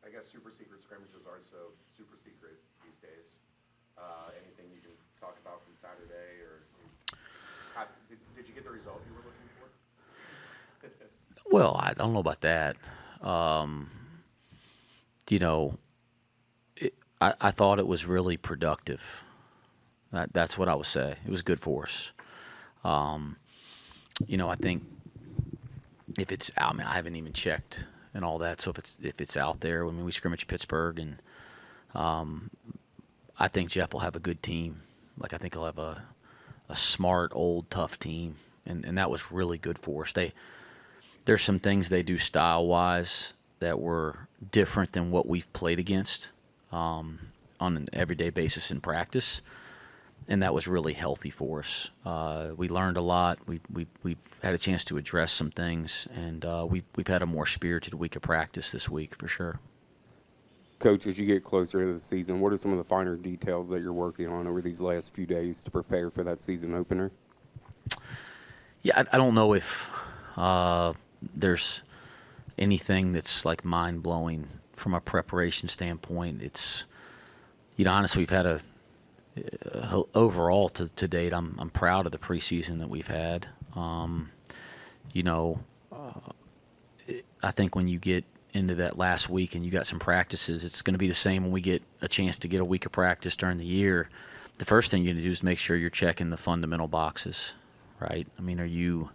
I guess super secret scrimmages aren't so super secret these days. Anything you can talk about from Saturday, or did you get the result you were looking for? Well, I don't know about that. You know, I thought it was really productive. That's what I would say. It was good for us. You know, I think if it's out, I mean, I haven't even checked and all that. So if it's out there, I mean, we scrimmage Pittsburgh, and I think Jeff will have a good team. Like, I think he'll have a smart, old, tough team, and that was really good for us. There's some things they do style-wise that were different than what we've played against on an everyday basis in practice, and that was really healthy for us. We learned a lot. We've had a chance to address some things, and we've had a more spirited week of practice this week for sure. Coach, as you get closer to the season, what are some of the finer details that you're working on over these last few days to prepare for that season opener? Yeah, I don't know if there's anything that's like mind-blowing from a preparation standpoint. It's, you know, honestly, we've had overall to date, I'm proud of the preseason that we've had. You know, I think when you get into that last week and you got some practices, it's going to be the same when we get a chance to get a week of practice during the year. The first thing you're going to do is make sure you're checking the fundamental boxes, right? I mean, are you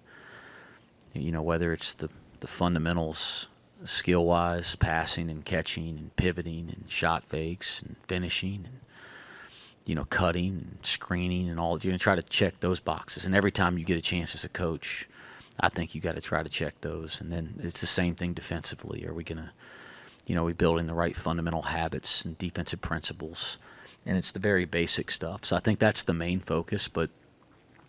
know, whether it's the fundamentals skill-wise, passing and catching and pivoting and shot fakes and finishing and, you know, cutting and screening and all, you're going to try to check those boxes. And every time you get a chance as a coach, I think you got to try to check those. And then it's the same thing defensively. Are we going to, you know, we building the right fundamental habits and defensive principles? And it's the very basic stuff. So I think that's the main focus. But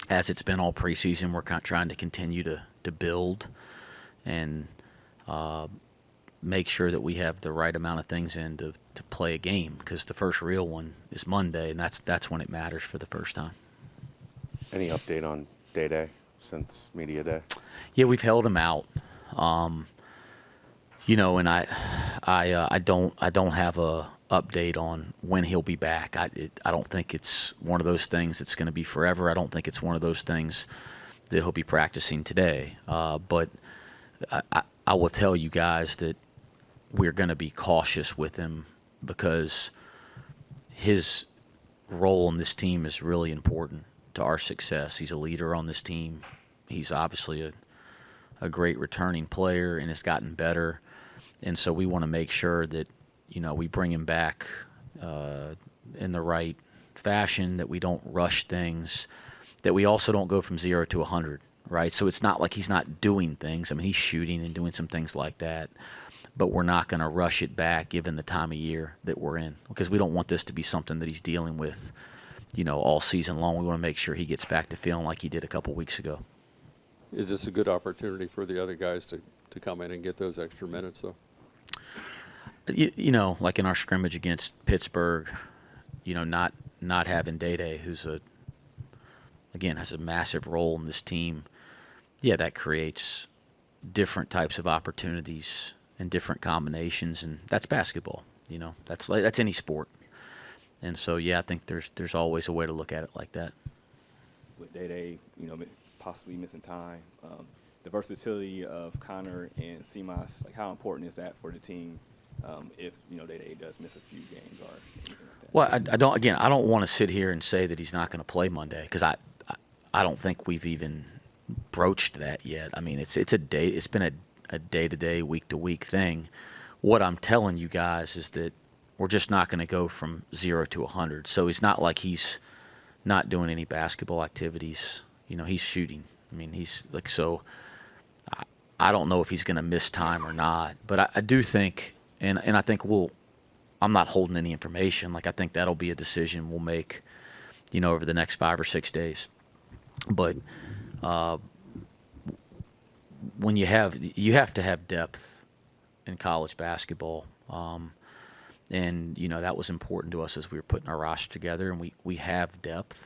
as it's been all preseason, we're kind of trying to continue to build and make sure that we have the right amount of things in to play a game, because the first real one is Monday, and that's when it matters for the first time. Any update on DayDay since media day? Yeah, we've held him out. You know, and I don't have a update on when he'll be back. I don't think it's one of those things that's going to be forever. I don't think it's one of those things that he'll be practicing today. But I will tell you guys that we're going to be cautious with him, because his role on this team is really important to our success. He's a leader on this team. He's obviously a great returning player and has gotten better. And so we want to make sure that, you know, we bring him back in the right fashion, that we don't rush things, that we also don't go from 0 to 100, right? So it's not like he's not doing things. I mean, he's shooting and doing some things like that, but we're not going to rush it back given the time of year that we're in, because we don't want this to be something that he's dealing with, you know, all season long. We want to make sure he gets back to feeling like he did a couple weeks ago. Is this a good opportunity for the other guys to come in and get those extra minutes, though? You know, like in our scrimmage against Pittsburgh, you know, not having DayDay, who's again has a massive role in this team, yeah, that creates different types of opportunities and different combinations, and that's basketball. You know, that's any sport. And so, yeah, I think there's always a way to look at it like that. With DayDay, you know, possibly missing time, the versatility of Connor and Seamas, like how important is that for the team if, you know, DayDay does miss a few games or anything like that? Well, I don't want to sit here and say that he's not going to play Monday, because I don't think we've even broached that yet. I mean, it's been a day-to-day, week-to-week thing. What I'm telling you guys is that we're just not going to go from 0 to 100. So it's not like he's not doing any basketball activities. You know, he's shooting. I mean, he's like, so I don't know if he's going to miss time or not. But I do think, and I think I'm not holding any information. Like, I think that'll be a decision we'll make, you know, over the next 5 or 6 days. But when you have to have depth in college basketball. And, you know, that was important to us as we were putting our roster together, and we have depth.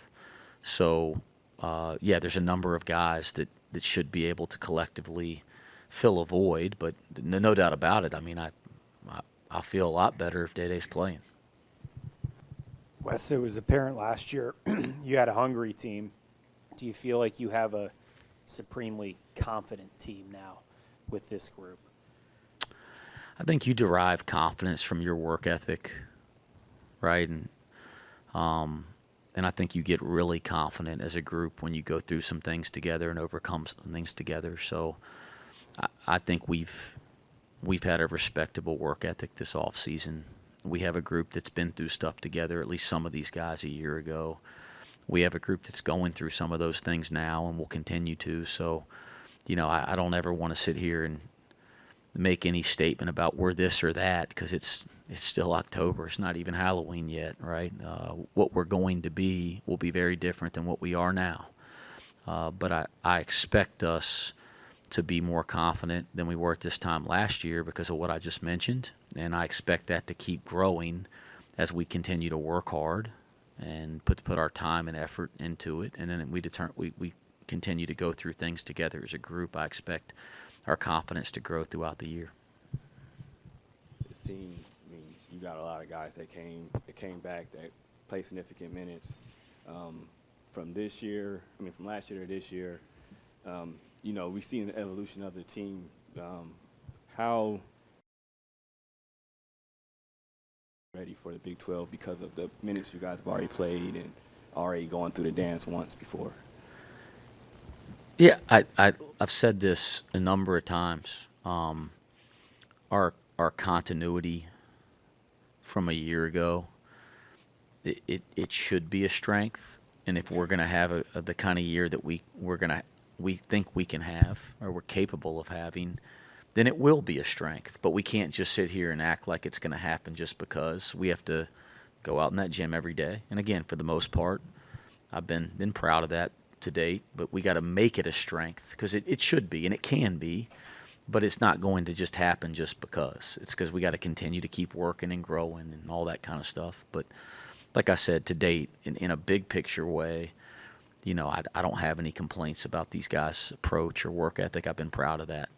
So, yeah, there's a number of guys that should be able to collectively fill a void, but no doubt about it. I mean, I I feel a lot better if DayDay's playing. Wes, it was apparent last year you had a hungry team. Do you feel like you have a supremely confident team now with this group? I think you derive confidence from your work ethic, right? And I think you get really confident as a group when you go through some things together and overcome some things together. So I think we've had a respectable work ethic this off season. We have a group that's been through stuff together, at least some of these guys a year ago. We have a group that's going through some of those things now and will continue to. So, I don't ever want to sit here and make any statement about we're this or that, because it's still October. It's not even Halloween yet, right? What we're going to be will be very different than what we are now. But I expect us to be more confident than we were at this time last year because of what I just mentioned, and I expect that to keep growing as we continue to work hard and put our time and effort into it, and then we continue to go through things together as a group. I expect our confidence to grow throughout the year. This team, I mean, you got a lot of guys that came back that played significant minutes from last year to this year. We've seen the evolution of the team. How ready for the Big 12 because of the minutes you guys have already played and already gone through the dance once before? Yeah, I've said this a number of times. Our continuity from a year ago, it should be a strength, and if we're going to have the kind of year that we think we can have or we're capable of having, then it will be a strength. But we can't just sit here and act like it's going to happen just because. We have to go out in that gym every day. And again, for the most part, I've been proud of that to date, but we got to make it a strength because it should be and it can be, but it's not going to just happen just because. It's because we got to continue to keep working and growing and all that kind of stuff. But like I said, to date, in a big picture way, I don't have any complaints about these guys' approach or work ethic. I've been proud of that.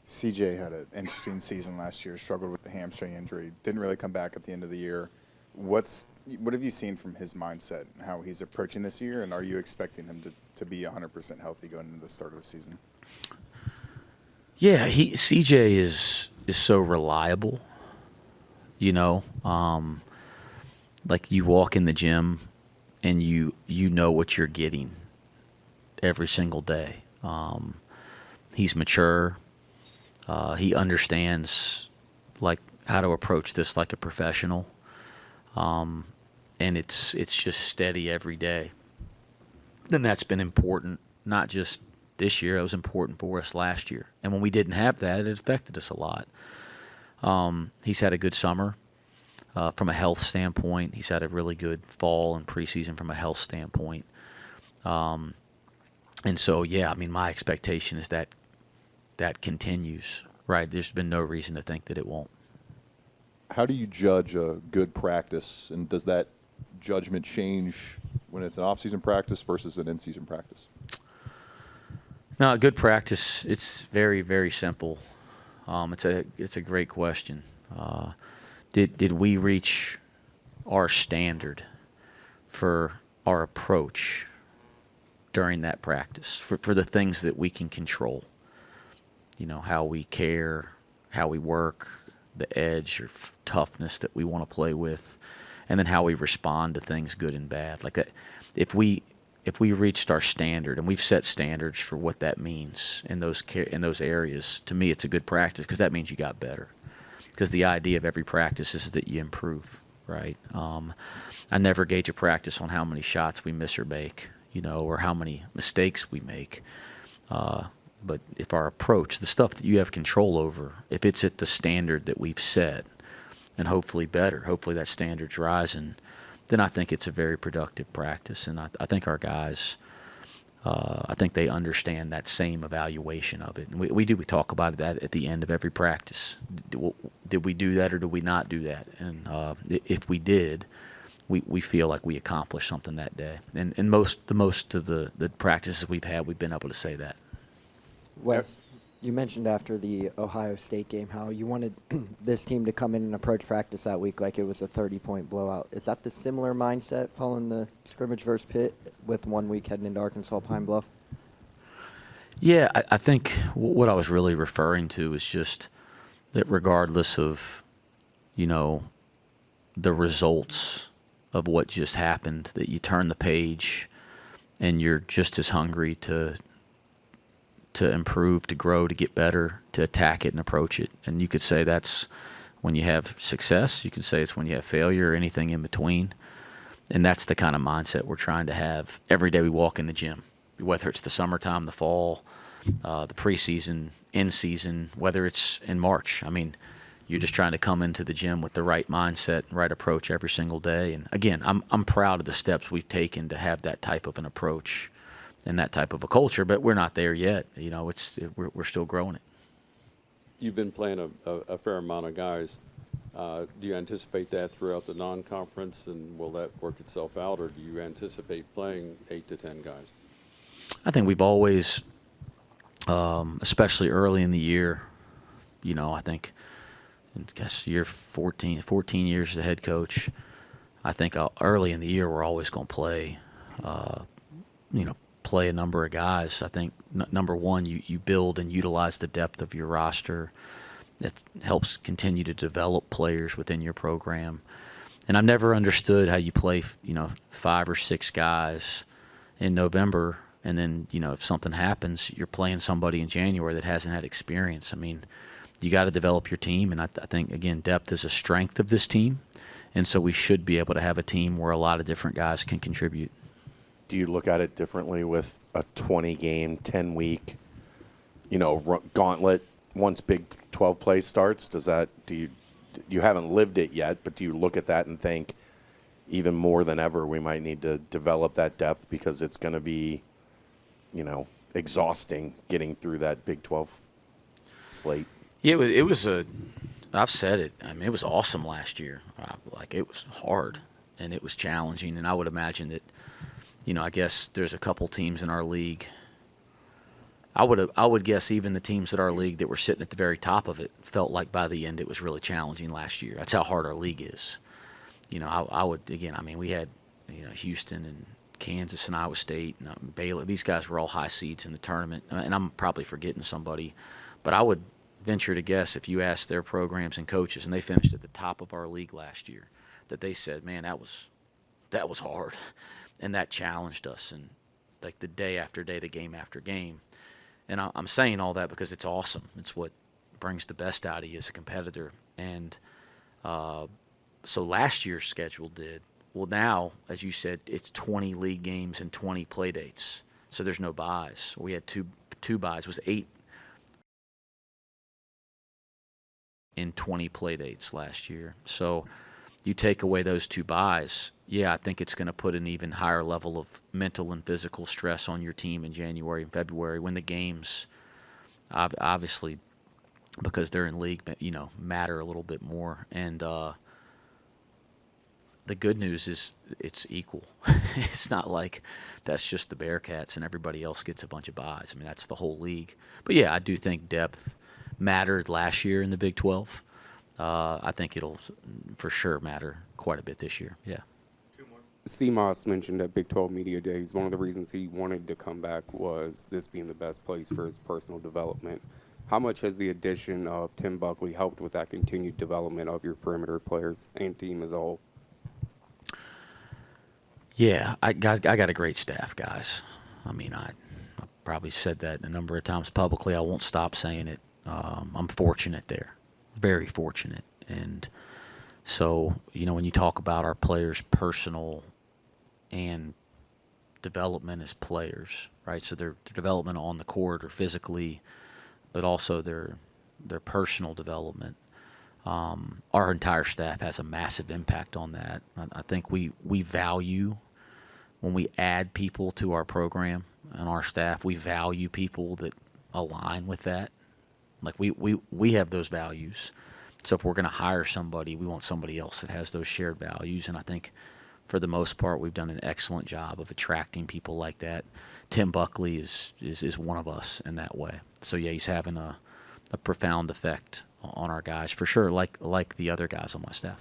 CJ had an interesting season last year, struggled with the hamstring injury, didn't really come back at the end of the year. What have you seen from his mindset and how he's approaching this year, and are you expecting him to be 100% healthy going into the start of the season? Yeah, CJ is so reliable, like you walk in the gym and you know what you're getting every single day. He's mature. He understands like how to approach this like a professional. And it's just steady every day. And that's been important, not just this year. It was important for us last year. And when we didn't have that, it affected us a lot. He's had a good summer from a health standpoint. He's had a really good fall and preseason from a health standpoint. And so, yeah, I mean, my expectation is that continues, right? There's been no reason to think that it won't. How do you judge a good practice, and does that judgment change when it's an off-season practice versus an in-season practice? No, a good practice, it's very, very simple. It's a great question. Did we reach our standard for our approach during that practice for the things that we can control? How we care, how we work, the edge or toughness that we want to play with, and then how we respond to things good and bad. Like that, if we reached our standard, and we've set standards for what that means in those areas, to me it's a good practice because that means you got better. Because the idea of every practice is that you improve, right? I never gauge a practice on how many shots we miss or make, or how many mistakes we make. But if our approach, the stuff that you have control over, if it's at the standard that we've set, and hopefully better, hopefully that standard's rising, then I think it's a very productive practice. And I think our guys, I think they understand that same evaluation of it. And we talk about that at the end of every practice. Did we do that or did we not do that? And if we did, we feel like we accomplished something that day. And most of the practices we've had, we've been able to say that. Wes, You mentioned after the Ohio State game how you wanted this team to come in and approach practice that week like it was a 30-point blowout. Is that the similar mindset following the scrimmage versus Pitt with 1 week heading into Arkansas Pine Bluff? Yeah, I think what I was really referring to is just that regardless of, the results of what just happened, that you turn the page and you're just as hungry to improve, to grow, to get better, to attack it and approach it. And you could say that's when you have success. You can say it's when you have failure or anything in between. And that's the kind of mindset we're trying to have every day we walk in the gym, whether it's the summertime, the fall, the preseason, in season, whether it's in March. I mean, you're just trying to come into the gym with the right mindset, right approach every single day. And again, I'm proud of the steps we've taken to have that type of an approach and that type of a culture, but we're not there yet. We're still growing it. You've been playing a fair amount of guys. Do you anticipate that throughout the non-conference, and will that work itself out, or do you anticipate playing 8 to 10 guys? I think we've always, especially early in the year, I think, year 14 years as a head coach, I think early in the year we're always going to play, play a number of guys. I think number one, you build and utilize the depth of your roster. It helps continue to develop players within your program. And I've never understood how you play, 5 or 6 guys in November, and then, if something happens, you're playing somebody in January that hasn't had experience. I mean, you got to develop your team, and I think, again, depth is a strength of this team. And so we should be able to have a team where a lot of different guys can contribute. Do you look at it differently with a 20-game, 10-week, gauntlet once Big 12 play starts? You haven't lived it yet, but do you look at that and think even more than ever we might need to develop that depth because it's going to be, exhausting getting through that Big 12 slate? Yeah, it was I've said it. I mean, it was awesome last year. It was hard and it was challenging, and I would imagine that, I guess there's a couple teams in our league. I would guess even the teams at our league that were sitting at the very top of it felt like by the end it was really challenging last year. That's how hard our league is. I would, again, we had, Houston and Kansas and Iowa State and Baylor. These guys were all high seeds in the tournament, and I'm probably forgetting somebody, but I would venture to guess if you asked their programs and coaches, and they finished at the top of our league last year, that they said, man, that was hard, and that challenged us, and like the day after day, the game after game. And I'm saying all that because it's awesome. It's what brings the best out of you as a competitor. And so last year's schedule did. Well, now, as you said, it's 20 league games and 20 play dates. So there's no buys. We had two buys. It was 8 in 20 play dates last year. So you take away those 2 buys, I think it's going to put an even higher level of mental and physical stress on your team in January and February when the games, obviously, because they're in league, matter a little bit more. And the good news is it's equal. It's not like that's just the Bearcats and everybody else gets a bunch of buys. That's the whole league. But, I do think depth mattered last year in the Big 12. I think it'll for sure matter quite a bit this year. Yeah. CMOS mentioned at Big 12 Media Days, one of the reasons he wanted to come back was this being the best place for his personal development. How much has the addition of Tim Buckley helped with that continued development of your perimeter players and team as a whole? Yeah, I got a great staff, guys. I probably said that a number of times publicly. I won't stop saying it. I'm fortunate there, very fortunate. And so, when you talk about our players' personal and development as players, right? So their development on the court or physically, but also their personal development. Our entire staff has a massive impact on that. I think we value when we add people to our program and our staff. We value people that align with that. Like we have those values. So if we're going to hire somebody, we want somebody else that has those shared values. And I think for the most part, we've done an excellent job of attracting people like that. Tim Buckley is one of us in that way. So yeah, he's having a profound effect on our guys for sure, like the other guys on my staff.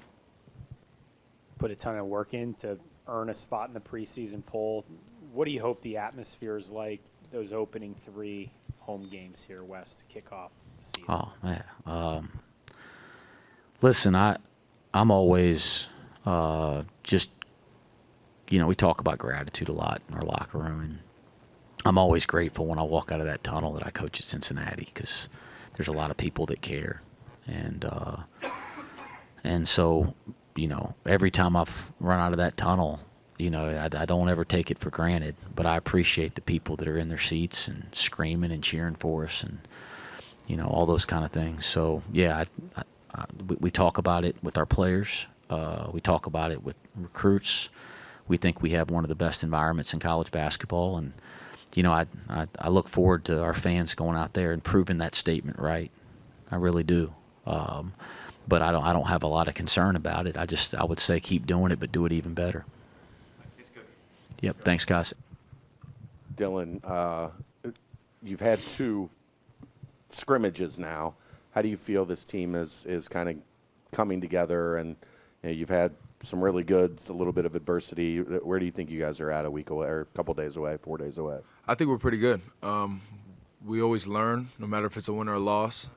Put a ton of work in to earn a spot in the preseason poll. What do you hope the atmosphere is like those opening 3 home games here west to kick off the season? Oh man, listen, I'm always just, we talk about gratitude a lot in our locker room, and I'm always grateful when I walk out of that tunnel that I coach at Cincinnati, because there's a lot of people that care, and so every time I've run out of that tunnel, I don't ever take it for granted, but I appreciate the people that are in their seats and screaming and cheering for us, and all those kind of things. So yeah, we talk about it with our players. We talk about it with recruits. We think we have one of the best environments in college basketball, and I look forward to our fans going out there and proving that statement right. I really do. But I don't have a lot of concern about it. I would say keep doing it, but do it even better. Yep. Thanks, guys. Dillon, you've had 2 scrimmages now. How do you feel this team is kind of coming together? And you've had some really goods, a little bit of adversity. Where do you think you guys are at a week away, or a couple days away, 4 days away? I think we're pretty good. We always learn, no matter if it's a win or a loss.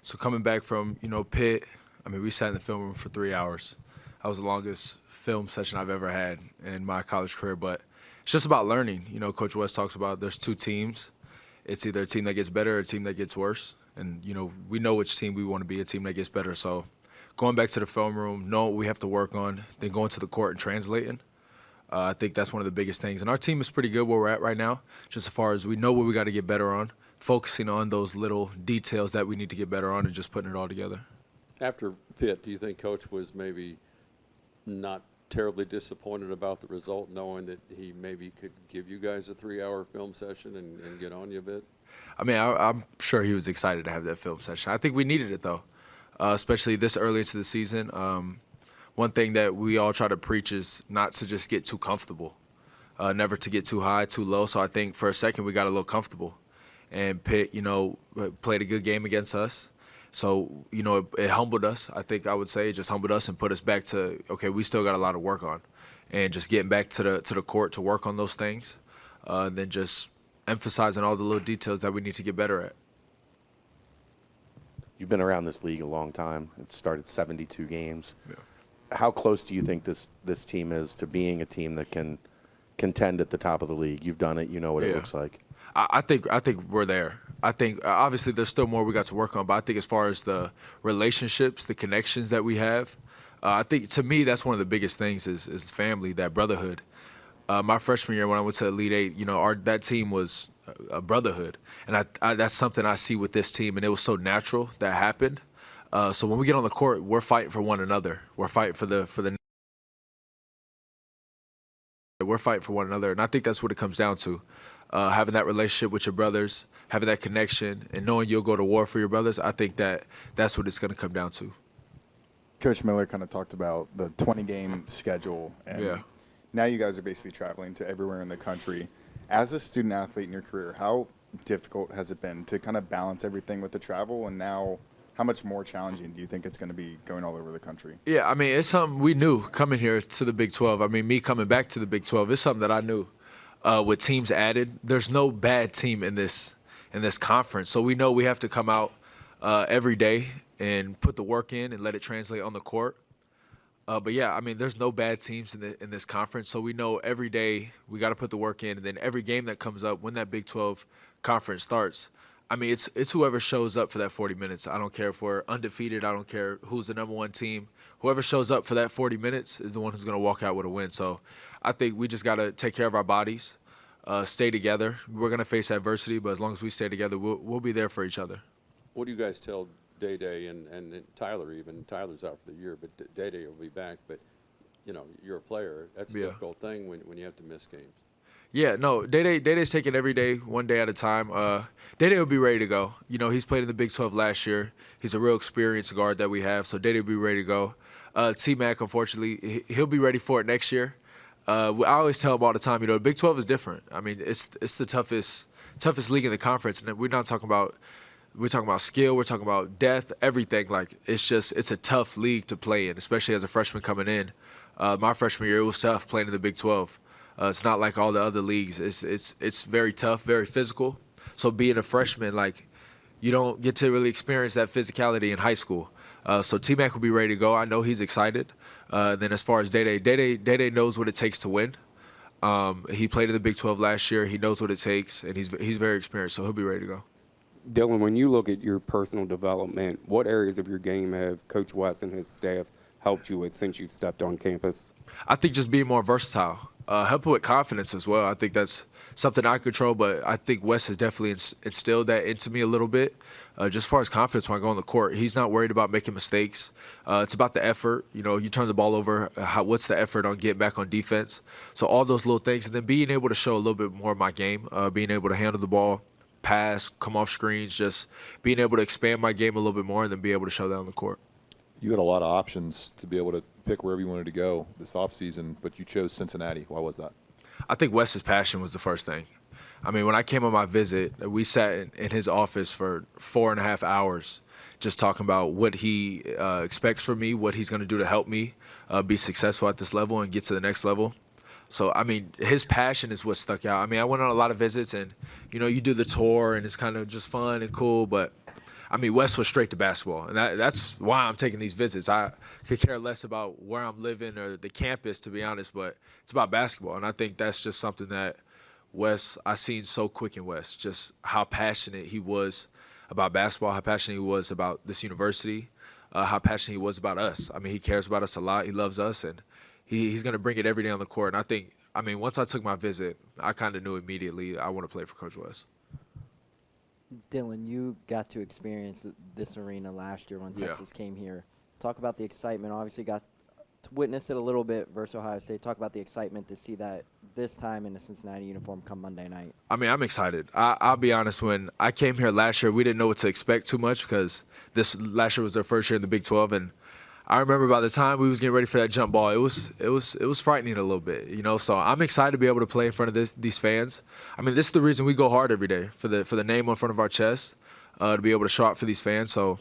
So coming back from, Pitt, we sat in the film room for 3 hours. That was the longest film session I've ever had in my college career. But it's just about learning. Coach West talks about there's 2 teams. It's either a team that gets better or a team that gets worse. And, we know which team we want to be, a team that gets better. So going back to the film room, knowing what we have to work on, then going to the court and translating, I think that's one of the biggest things. And our team is pretty good where we're at right now, just as far as we know what we got to get better on, focusing on those little details that we need to get better on and just putting it all together. After Pitt, do you think Coach was maybe not terribly disappointed about the result, knowing that he maybe could give you guys a 3-hour film session and get on you a bit? I'm sure he was excited to have that film session. I think we needed it, though, especially this early into the season. One thing that we all try to preach is not to just get too comfortable, never to get too high, too low. So I think for a second we got a little comfortable. And Pitt, played a good game against us. So, it humbled us. I think I would say it just humbled us and put us back to, okay, we still got a lot of work on. And just getting back to the court to work on those things, and then just emphasizing all the little details that we need to get better at. You've been around this league a long time. It started 72 games. Yeah. How close do you think this team is to being a team that can contend at the top of the league? You've done it. You know what it looks like. I think we're there. I think obviously there's still more we got to work on, but I think as far as the relationships, the connections that we have, I think to me that's one of the biggest things is family, that brotherhood. My freshman year when I went to Elite Eight, that team was a brotherhood, and that's something I see with this team, and it was so natural that happened. So when we get on the court, we're fighting for one another. We're fighting for one another, and I think that's what it comes down to. Having that relationship with your brothers, having that connection, and knowing you'll go to war for your brothers, I think that's what it's going to come down to. Coach Miller kind of talked about the 20-game schedule, and now you guys are basically traveling to everywhere in the country. As a student athlete in your career, how difficult has it been to kind of balance everything with the travel, and now how much more challenging do you think it's going to be going all over the country? Yeah, it's something we knew coming here to the Big 12. Me coming back to the Big 12, it's something that I knew. With teams added, there's no bad team in this conference. So we know we have to come out every day and put the work in and let it translate on the court. But there's no bad teams in this conference. So we know every day we got to put the work in, and then every game that comes up when that Big 12 conference starts, it's whoever shows up for that 40 minutes. I don't care if we're undefeated. I don't care who's the number one team. Whoever shows up for that 40 minutes is the one who's going to walk out with a win. So I think we just got to take care of our bodies, stay together. We're going to face adversity, but as long as we stay together, we'll be there for each other. What do you guys tell DayDay and Tyler even? Tyler's out for the year, but DayDay will be back. But, you're a player. That's a difficult thing when you have to miss games. Yeah, no, DayDay's taking every day, one day at a time. DayDay will be ready to go. He's played in the Big 12 last year. He's a real experienced guard that we have, so DayDay will be ready to go. T-Mac, unfortunately, he'll be ready for it next year. I always tell them all the time, the Big 12 is different. I mean, it's the toughest league in the conference, and we're talking about skill, we're talking about depth, everything. Like it's a tough league to play in, especially as a freshman coming in. My freshman year, it was tough playing in the Big 12. It's not like all the other leagues. It's very tough, very physical. So being a freshman, like you don't get to really experience that physicality in high school. So T-Mac will be ready to go. I know he's excited. Then as far as DayDay knows what it takes to win. He played in the Big 12 last year. He knows what it takes, and he's very experienced, so he'll be ready to go. Dillon, when you look at your personal development, what areas of your game have Coach West and his staff helped you with since you've stepped on campus? I think just being more versatile, helping with confidence as well. I think that's something I control, but I think Wes has definitely instilled that into me a little bit. Just as far as confidence when I go on the court, he's not worried about making mistakes. It's about the effort. You turn the ball over, what's the effort on getting back on defense? So all those little things, and then being able to show a little bit more of my game, being able to handle the ball, pass, come off screens, just being able to expand my game a little bit more and then be able to show that on the court. You had a lot of options to be able to pick wherever you wanted to go this offseason, but you chose Cincinnati. Why was that? I think Wes's passion was the first thing. I mean, when I came on my visit, we sat in his office for 4.5 hours just talking about what he expects from me, what he's going to do to help me be successful at this level and get to the next level. So, I mean, his passion is what stuck out. I mean, I went on a lot of visits and, you do the tour and it's kind of just fun and cool, but I mean, Wes was straight to basketball, and that's why I'm taking these visits. I could care less about where I'm living or the campus, to be honest, but it's about basketball, and I think that's just something that Wes, I seen so quick in Wes, just how passionate he was about basketball, how passionate he was about this university, how passionate he was about us. I mean, he cares about us a lot. He loves us, and he's going to bring it every day on the court. And I think, once I took my visit, I kind of knew immediately I want to play for Coach Wes. Dillon, you got to experience this arena last year when Texas came here. Talk about the excitement. Obviously got to witness it a little bit versus Ohio State. Talk about the excitement to see that this time in the Cincinnati uniform come Monday night. I mean, I'm excited. I'll be honest, when I came here last year, we didn't know what to expect too much because last year was their first year in the Big 12, and I remember by the time we was getting ready for that jump ball, it was frightening a little bit, So I'm excited to be able to play in front of these fans. I mean, this is the reason we go hard every day for the name on front of our chest, to be able to show up for these fans. So,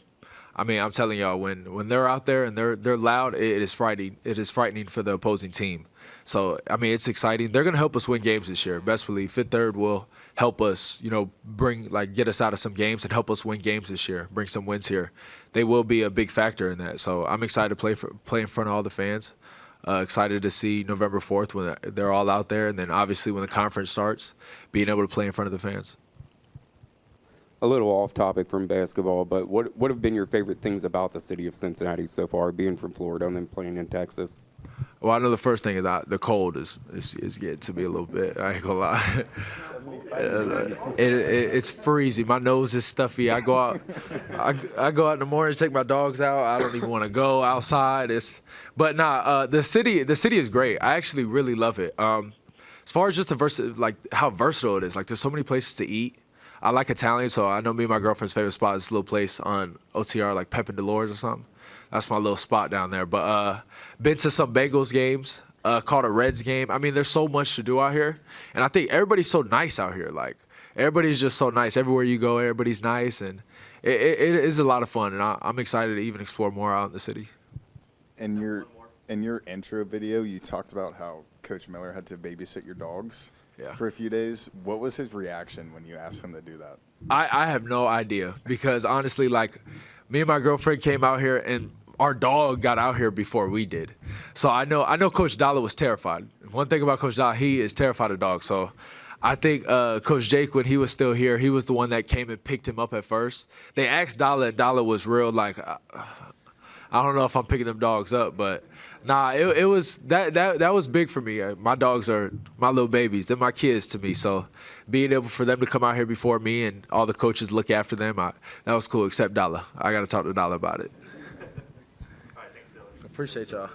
I mean, I'm telling y'all, when they're out there and they're loud, it is frightening. It is frightening for the opposing team. So, I mean, it's exciting. They're gonna help us win games this year. Best believe Fifth Third will help us, get us out of some games and help us win games this year, bring some wins here. They will be a big factor in that. So I'm excited to play in front of all the fans. Excited to see November 4th when they're all out there, and then obviously when the conference starts, being able to play in front of the fans. A little off topic from basketball, but what have been your favorite things about the city of Cincinnati so far, being from Florida and then playing in Texas? Well, I know the first thing is that the cold is getting to me a little bit. I ain't gonna lie. It's freezing. My nose is stuffy. I go out. I go out in the morning to take my dogs out. I don't even want to go outside. The city is great. I actually really love it. As far as just how versatile it is. Like, there's so many places to eat. I like Italian, so I know me and my girlfriend's favorite spot is this little place on OTR, like Pep and Dolores or something. That's my little spot down there. But been to some Bengals games, caught a Reds game. I mean, there's so much to do out here. And I think everybody's so nice out here. Like, everybody's just so nice. Everywhere you go, everybody's nice. And it is a lot of fun. And I'm excited to even explore more out in the city. In your intro video, you talked about how Coach Miller had to babysit your dogs for a few days. What was his reaction when you asked him to do that? I have no idea because, honestly, like, me and my girlfriend came out here and our dog got out here before we did. So I know Coach Dillon was terrified. One thing about Coach Dillon, he is terrified of dogs. So I think Coach Jake, when he was still here, he was the one that came and picked him up at first. They asked Dillon, and Dillon was real like, I don't know if I'm picking them dogs up, but nah, it was that was big for me. My dogs are my little babies. They're my kids to me. So being able for them to come out here before me and all the coaches look after them, that was cool, except Dillon. I got to talk to Dillon about it. All right, thanks, Dillon. Appreciate y'all.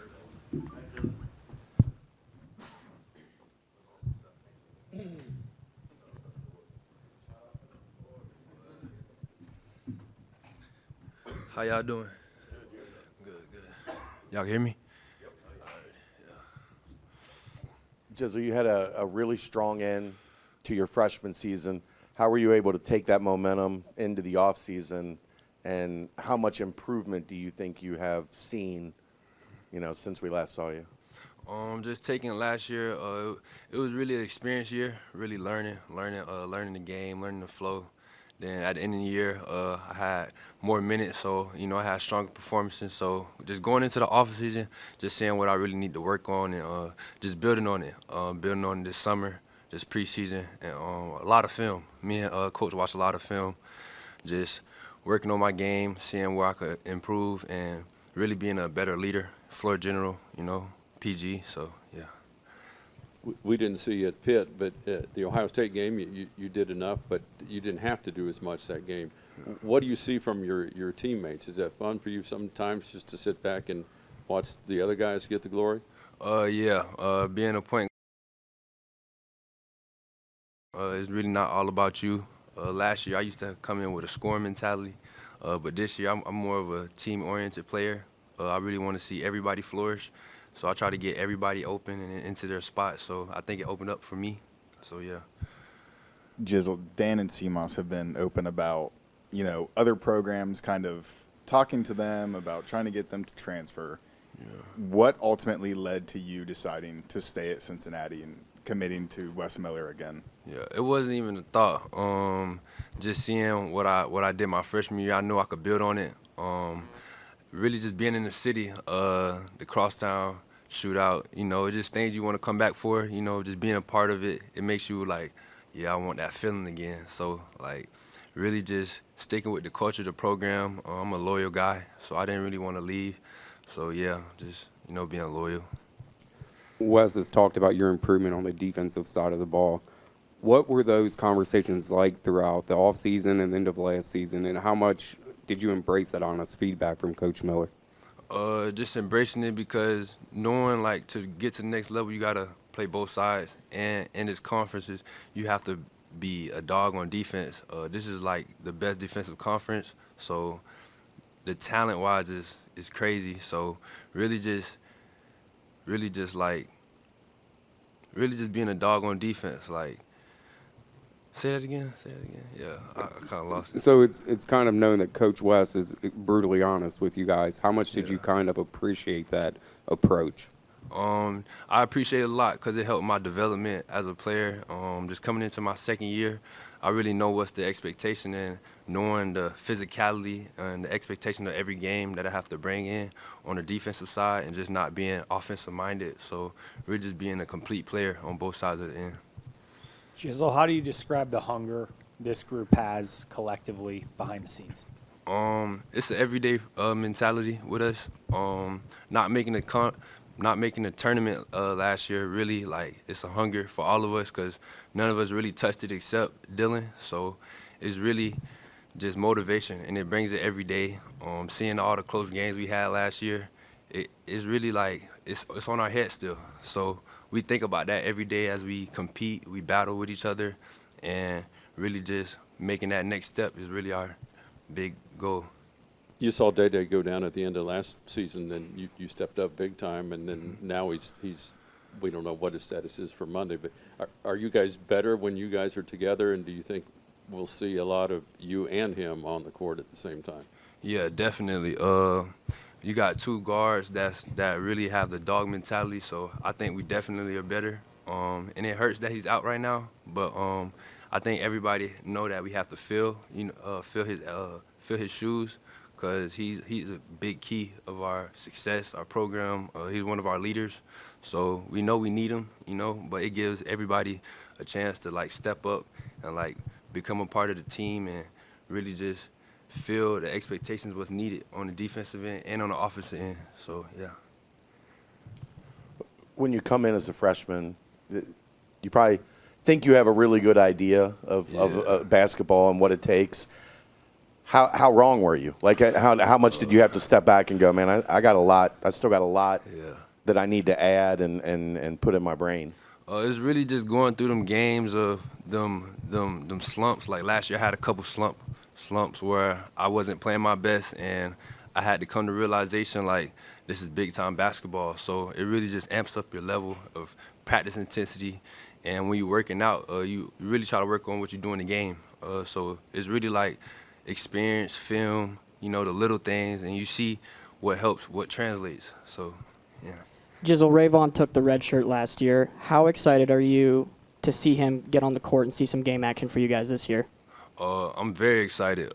How y'all doing? Good. Y'all can hear me? Jizzle, you had a really strong end to your freshman season. How were you able to take that momentum into the off season, and how much improvement do you think you have seen, since we last saw you? Just taking last year, it was really an experience year, really learning the game, learning the flow. Then at the end of the year, I had more minutes, so I had stronger performances. So just going into the off season, just seeing what I really need to work on, and just building on it this summer, this preseason, and a lot of film. Me and coach watched a lot of film, just working on my game, seeing where I could improve, and really being a better leader, floor general, PG. So yeah. We didn't see you at Pitt, but the Ohio State game, you did enough, but you didn't have to do as much that game. What do you see from your teammates? Is that fun for you sometimes just to sit back and watch the other guys get the glory? Yeah. Being a point is really not all about you. Last year, I used to come in with a scoring mentality, but this year, I'm more of a team-oriented player. I really want to see everybody flourish. So I try to get everybody open and into their spot. So I think it opened up for me. So, yeah. Jizzle, Dan and CMOS have been open about, other programs kind of talking to them about trying to get them to transfer. Yeah. What ultimately led to you deciding to stay at Cincinnati and committing to Wes Miller again? Yeah, it wasn't even a thought. Just seeing what I did my freshman year, I knew I could build on it. Really just being in the city, the crosstown shootout, it's just things you want to come back for, just being a part of it. It makes you like, yeah, I want that feeling again. So, really just sticking with the culture, the program. I'm a loyal guy, so I didn't really want to leave. So, yeah, just, being loyal. Wes has talked about your improvement on the defensive side of the ball. What were those conversations like throughout the offseason and end of last season, and how much did you embrace that honest feedback from Coach Miller? Just embracing it, because knowing to get to the next level, you gotta play both sides. And in this conferences, you have to be a dog on defense. This is the best defensive conference, so the talent-wise is crazy. So really just being a dog on defense. Say that again. Yeah, I kind of lost it. So it's kind of known that Coach Wes is brutally honest with you guys. How much did you kind of appreciate that approach? I appreciate it a lot because it helped my development as a player. Just coming into my second year, I really know what's the expectation, and knowing the physicality and the expectation of every game that I have to bring in on the defensive side, and just not being offensive-minded. So really just being a complete player on both sides of the end. Jizzle, how do you describe the hunger this group has collectively behind the scenes? It's an everyday mentality with us. Not making the tournament last year, really, it's a hunger for all of us, because none of us really touched it except Dillon. So it's really just motivation, and it brings it every day. Seeing all the close games we had last year, it's really it's on our head still. So we think about that every day as we compete, we battle with each other, and really just making that next step is really our big goal. You saw DayDay go down at the end of last season, and you stepped up big time, and then now he's we don't know what his status is for Monday, but are you guys better when you guys are together, and do you think we'll see a lot of you and him on the court at the same time? Yeah, definitely. You got two guards that really have the dog mentality, so I think we definitely are better. And it hurts that he's out right now, but I think everybody know that we have to fill his shoes, because he's a big key of our success, our program. He's one of our leaders, so we know we need him, but it gives everybody a chance to step up and become a part of the team and really just feel the expectations what's needed on the defensive end and on the offensive end. So, yeah. When you come in as a freshman, you probably think you have a really good idea of basketball and what it takes. How wrong were you? How much did you have to step back and go, man, I got a lot. I still got a lot that I need to add and put in my brain? It's really just going through them games of them slumps. Last year I had a couple slumps where I wasn't playing my best, and I had to come to realization this is big time basketball. So it really just amps up your level of practice intensity. And when you're working out, you really try to work on what you do in the game. So it's really like experience, film, the little things, and you see what helps, what translates. So, yeah. Jizzle, Rayvon took the red shirt last year. How excited are you to see him get on the court and see some game action for you guys this year? I'm very excited.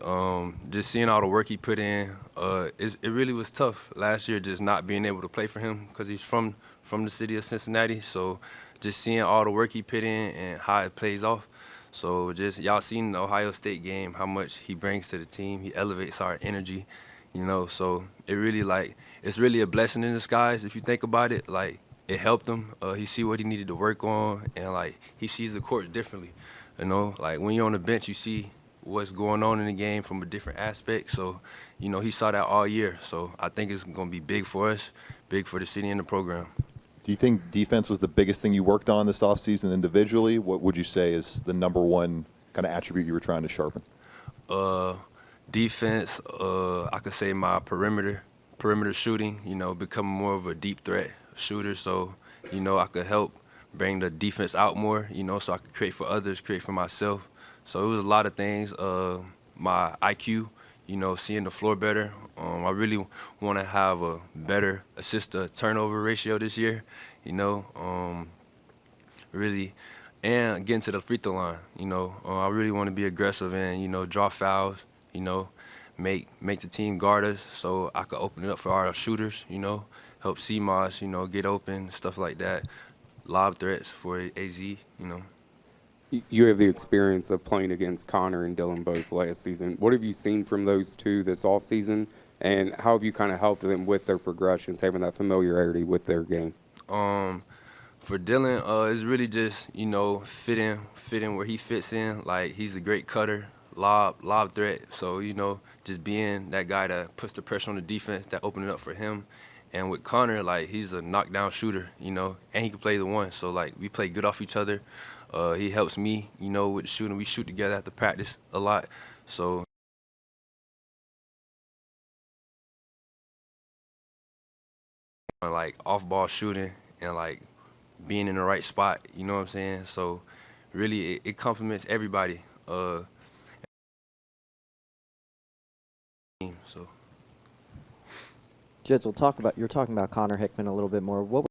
Just seeing all the work he put in, it really was tough last year just not being able to play for him because he's from the city of Cincinnati. So just seeing all the work he put in and how it plays off. So just y'all seen the Ohio State game, how much he brings to the team. He elevates our energy, so it really it's really a blessing in disguise if you think about it. Like it helped him. He see what he needed to work on, and he sees the court differently. Like when you're on the bench, you see what's going on in the game from a different aspect. So, he saw that all year. So I think it's going to be big for us, big for the city and the program. Do you think defense was the biggest thing you worked on this offseason individually? What would you say is the number one kind of attribute you were trying to sharpen? Defense, I could say my perimeter shooting, becoming more of a deep threat shooter. So, I could help bring the defense out more, so I could create for others, create for myself. So it was a lot of things. My IQ, seeing the floor better. I really want to have a better assist-to-turnover ratio this year, really, and getting to the free throw line. I really want to be aggressive and, draw fouls, make the team guard us so I could open it up for our shooters, help CMOS, get open, stuff like that. Lob threats for AZ, You have the experience of playing against Connor and Dillon both last season. What have you seen from those two this offseason, and how have you kind of helped them with their progressions, having that familiarity with their game? For Dillon, it's really just, fit in where he fits in. Like, he's a great cutter, lob threat. So, just being that guy that puts the pressure on the defense, that open it up for him. And with Connor, he's a knockdown shooter, and he can play the one. So, we play good off each other. He helps me, with the shooting. We shoot together after practice a lot. So, off-ball shooting and, being in the right spot, you know what I'm saying? So, really, it complements everybody. So. Jizzle, you're talking about Connor Hickman a little bit more.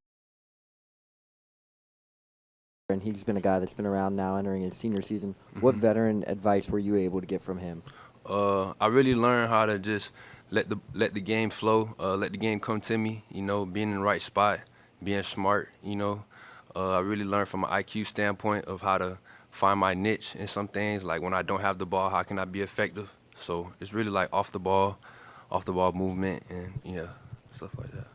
And he's been a guy that's been around now entering his senior season. What veteran advice were you able to get from him? I really learned how to just let the game flow, let the game come to me, being in the right spot, being smart, I really learned from an IQ standpoint of how to find my niche in some things, like when I don't have the ball, how can I be effective? So it's really off the ball movement and, stuff like that.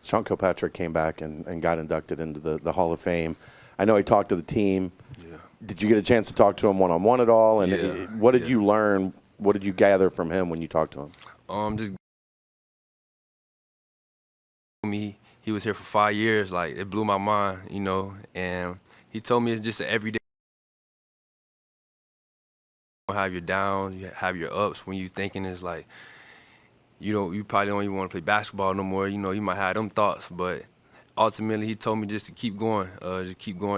Sean Kilpatrick came back and got inducted into the Hall of Fame. I know he talked to the team. Yeah. Did you get a chance to talk to him one-on-one at all? And what did you learn? What did you gather from him when you talked to him? Just he was here for 5 years. It blew my mind, and he told me it's just an everyday. You have your downs, you have your ups when you thinking is you probably don't even want to play basketball no more. You might have them thoughts, but ultimately he told me just to keep going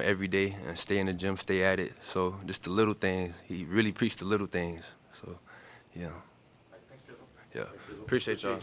every day and stay in the gym, stay at it. So just the little things. He really preached the little things. So, yeah. Thanks, Jizzle. Yeah. Appreciate y'all.